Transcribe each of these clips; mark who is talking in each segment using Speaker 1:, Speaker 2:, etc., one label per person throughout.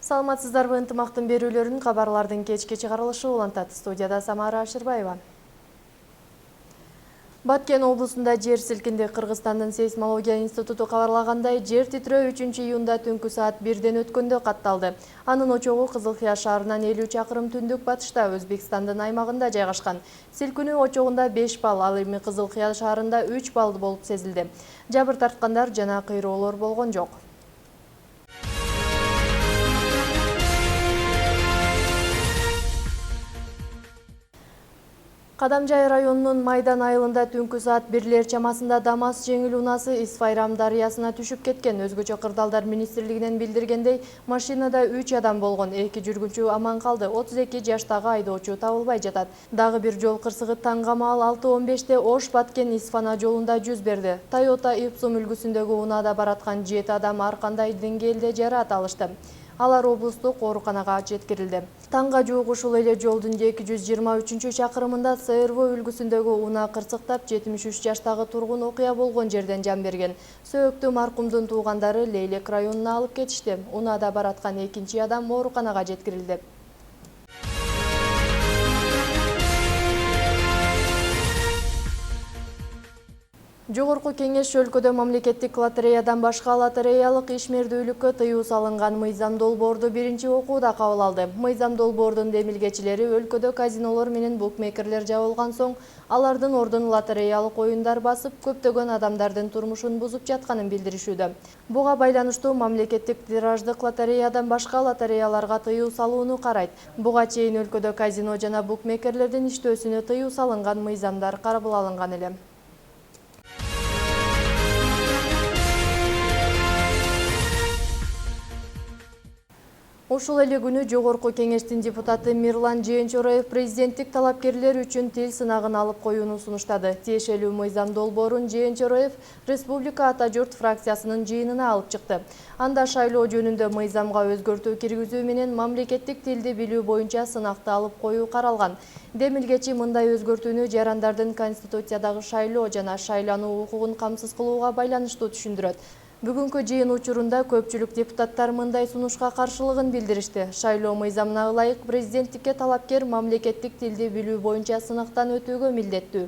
Speaker 1: Саламатсыздарбы, ынтымактын берүүлөрүн кабарлардын кечки чыгарылышы улантат. Студияда Самара Ашырбаева. Баткен облусунда жер силкинди. Кыргызстандын сейсмология институту кабарлагандай, жер титрөө 3-июнда түнкү саат 1-ден өткөндө катталды. Анын очогу Кызылкыя шаарынан 50 чакырым түндүк батышта Өзбекстандын аймагында жайгашкан. Силкинүү очогунда 5 балл, ал эми Кызылкыя шаарында 3 балл болуп сезилди. Жабыр тарткандар жана кыйроолор болгон жок. Кадамжай районунун Майдан айылында түнкү саат 1 чамасында ДАМАЗ жеңил унаасы Исфайрам дарыясына түшүп кеткен. Өзгөчө кырдаалдар министрлигинен билдиргендей, машинада 3 адам болгон, 2 жүргүнчү аман калды. 32 жаштагы айдоочу табылбай жатат. Дагы бир жол кырсыгы таңга маал 6:15 Ош Баткен Исфана жолунда жүз берди. Toyota Ipsum үлгүсүндөгү унаада бараткан 7 адам ар кандай деңгээлде жараат алышты. Алар облустук ооруканага жеткирилди. Таңга жуук ушул эле жолдун 223 чакырымында СРВ үлгүсүндөгү унаа кырсыктап 73 жаштагы тургун окуя болгон жерден жан берген. Сөөктү маркумдун туугандары Лейлек районуна алып кетишти. Унаада бараткан экинчи адам ооруканага жеткирилди. Жогорку кеңеш өлкөдө мамлекеттик лотереядан башка лотереялык ишмердүүлүккө тыюу салынган мыйзам долбоорду биринчи окууда кабыл алды. Мыйзам долбоордун демилгечилери өлкөдө казинолор менен букмекерлер жабылган соң, алардын ордун лотереялык оюндар басып, көптөгөн адамдардын турмушун бузуп жатканын билдиришүүдө. Буга байланыштуу мамлекеттик тираждык лотереядан башка лотереяларга тыюу салууну карайт. Буга чейин өлкөдө казино жана букмекерлердин иштөөсүнө тыюу салынган мыйзамдар кабыл алынган эле. Ушул эле күнү Жогорку кеңештин депутаты Мирлан Жээнчороев президенттик талапкерлер үчүн тил сынагын алып коюуну сунуштады. Тиешелүү мыйзам долбоорун Жээнчороев Республика Ата журт фракциясынын жыйынына алып чыкты. Анда шайлоо жөнүндө мыйзамга өзгөртүү киргизүү менен мамлекеттик тилди билүү боюнча сынакты алып коюу каралган. Демилгечи мындай өзгөртүүнү жарандардын конституциядагы шайлоо жана шайлануу укугун камсыз кылууга байланыштуу түшүндүрөт. Бүгүнкү жыйын учурунда көпчүлүк депутаттар мындай сунушка каршылыгын билдиришти. Шайлоо мыйзамына ылайык президенттикке талапкер мамлекеттик тилди билүү боюнча сынактан өтүүгө милдеттүү.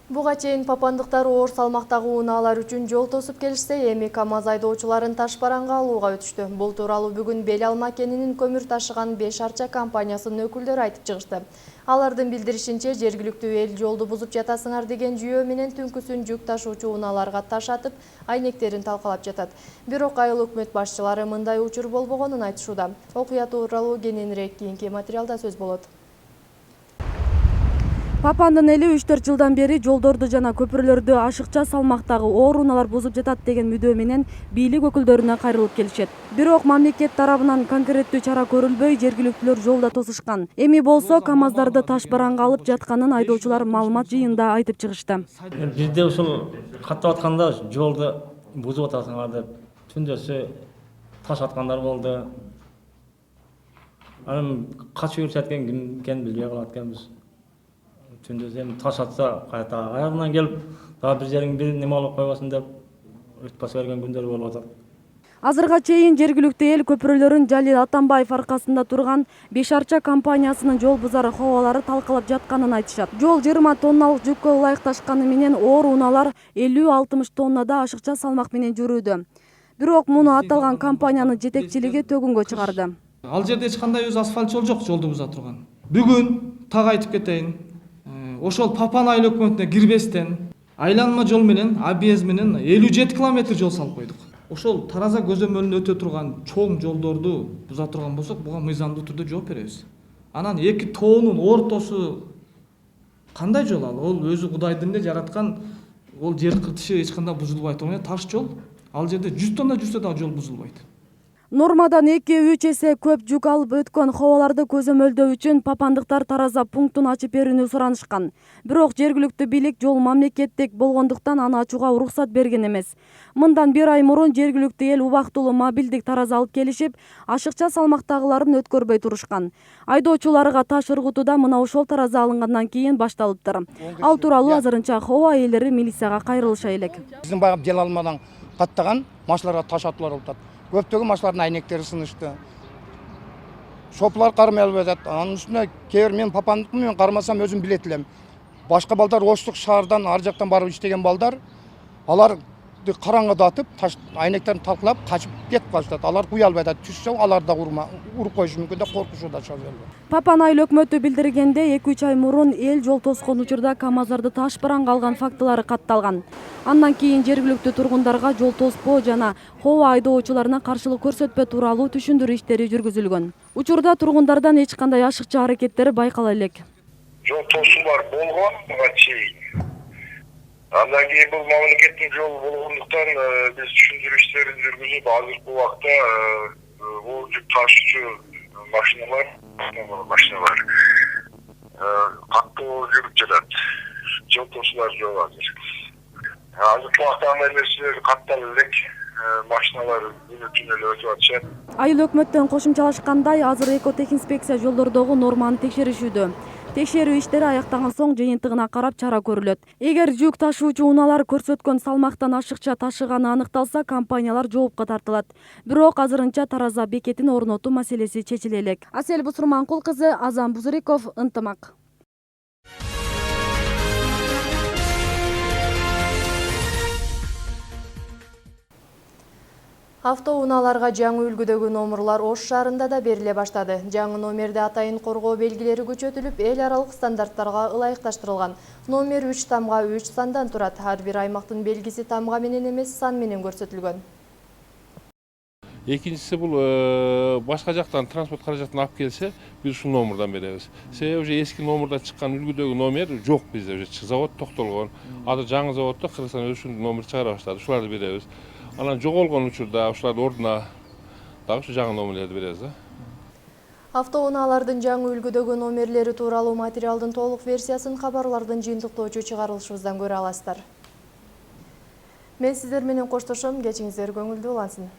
Speaker 1: Буга чейин папандыктар оор салмактагы унаалар үчүн жол тосуп келишсе, эми КАМАЗ айдоочуларын таш бараңга алууга өтүштү. Бул тууралуу бүгүн Бел Алма кенинин көмүр ташыган 5 арча компаниясынын өкүлдөрү айтып чыгышты. Алардын билдиришинче, жергиликтүү эл жолду бузуп жатасыңар деген жүйө менен түнкүсүн жүк ташуучу унааларга таш атып, айнектерин талкалап жатат. Бирок айыл өкмөт башчылары мындай учур болбогонун айтышууда. Окуя тууралуу кененирээк кийинки материалда сөз болот.
Speaker 2: Папандын эли 3-4 жылдан бери жолдорду жана көпүрлөрдү ашыкча салмактагы оор унаалар бузуп жатат деген мүдөө менен бийлик өкүлдөрүнө кайрылып келишет. Бирок мамлекет тарабынан конкреттүү чара көрүлбөй, жергиликтүүлөр жолдо тосушкан. Эми болсо КАМАЗдарды таш бараңга алып жатканын айдоочулар маалымат жыйында айтып чыгышты.
Speaker 3: Бизде ушул каттап атканда жолду бузуп атасыңар деп түндөсү таш аткандар болду. Анан качып жүрүшөт ким экенин билбей калат экенбиз. Түндөсү эми таш атса кайта аягынан келип, дагы бир жерин бир неме алып койбосун деп өтүп баса берген күндөр болуп атат.
Speaker 2: Азырга чейин жергиликтүү эл көпүрөлөрүн Жалил Атамбаев аркасында турган 5 арча компаниясынын жол бузары хобалары талкалап жатканын айтышат. Жол 20 тонналык жүккө ылайыкташканы менен оор унаалар 50-60 тоннада ашыкча салмак менен жүрүүдө. Бирок муну аталган компаниянын жетекчилиги төгүнгө чыгарды.
Speaker 4: Ал жерде эч кандай асфальт жол жок, жолду буза турган. Бүгүн так айтып кетейин. Ошол Папан айыл өкмөтүнө кирбестен айланма жол менен, объезд менен 57 километр жол салып койдук. Ошол Тараза көзөмөлүнө өтө турган чоң жолдорду буза турган болсок, буга мыйзамдуу түрдө жооп беребиз. Анан эки тоонун ортосу кандай жол ал? Ол өзү Кудайдын эле жараткан, ол жер кыртышы эч кандай бузулбай турган таш жол. Ал жерде 100 тонна жүрсө да жол бузулбайт.
Speaker 2: Нормадан 2-3 эсе көп жүк алып өткөн хобаларды көзөмөлдөө үчүн папандыктар тараза пунктун ачып берүүнү суранышкан. Бирок жергиликтүү бийлик жол мамлекеттик болгондуктан аны ачууга уруксат берген эмес. Мындан 1 ай мурун жергиликтүү эл убактылуу мобилдик тараза алып келишип, ашыкча салмактагыларын өткөрбөй турушкан. Айдоочуларга таш ыргытууда мына ошол тараза алынгандан кийин башталыптыр. Ал тууралуу азырынча хоба ээлери милицияга кайрылыша элек.
Speaker 5: Биздин баягы дел алмадан каттаган машиналарга таш атуулар болуп атат. Көптөгөн машиналардын айнектери сынышты. Шоплар кармай албай атат. Анын үстүнө кээ бир мен папандыкмын, мен кармасам өзүм билет элем. Башка балдар Оштук шаардан ар жактан барып иштеген балдар, алар караңгыда атып, таш айнектерин талкалап качып кетип калышат. Алар куя албай атат. Түшсө алар да уруп коюшу мүмкүн деп коркушууда шоферлер.
Speaker 2: Папан айыл өкмөтү билдиргенде 2-3 ай мурун эл жол тоскон учурда КАМАЗдарды таш бараңга алган фактылары катталган. Андан кийин жергиликтүү тургундарга жол тоспоо жана хоба айдоочуларына каршылык көрсөтпөө тууралуу түшүндүрүү иштери жүргүзүлгөн. Учурда тургундардан эч кандай ашыкча аракеттер байкала элек.
Speaker 6: Жол тосуулар болгон буга чейин. Андан кийин бул мамлекеттик жол болгондуктан биз түшүндүрүү иштерин жүргүзүп, азыркы убакта бул жүк ташуучу машиналар каттуу жүрүп жатат. Жол тосуулар жок азыр. Азыркы убакта андай нерселер катталып элек, машиналар күнү-түнү эле өтүп атышат.
Speaker 2: Айыл өкмөттөн кошумчалашкандай, азыр экотехинспекция жолдордогу норманы текшеришүүдө. Текшерүү иштери аяктаган соң жыйынтыгына карап чара көрүлөт. Эгер жүк ташуучу унаалар көрсөткөн салмактан ашыкча ташыганы аныкталса, компаниялар жоопко тартылат. Бирок азырынча тараза бекетин орнотуу маселеси чечиле элек. Асель Бусурманкул кызы, Азам Бузуриков, Ынтымак.
Speaker 1: Автоунааларга жаңы үлгүдөгү номерлар Ош шаарында да бериле баштады. Жаңы номерде атайын коргоо белгилери күчөтүлүп, эл аралык стандарттарга ылайыкташтырылган. Номер 3 тамга 3 сандан турат. Ар бир аймактын белгиси тамга менен эмес, сан менен көрсөтүлгөн.
Speaker 7: Экинчиси бул башка жактан транспорт каражатын алып келсе, биз ушул номерден беребиз. Себеби уже эски номерден чыккан үлгүдөгү номер жок бизде, уже завод токтолгон. Азыр жаңы заводдо Кыргызстан ушул номер чыгара баштады. Ушуларды беребиз. Анан жоголгон учурда ушулардын ордуна дагы ушу жаңы номерлерди беребиз да.
Speaker 1: Автоунаалардын жаңы үлгүдөгү номерлери тууралуу материалдын толук версиясын кабарлардын жыйынтыктоочу чыгарылышыбыздан көрө аласыздар. Мен сиздер менен коштошом, кечиңиздер көңүлдүү улансын.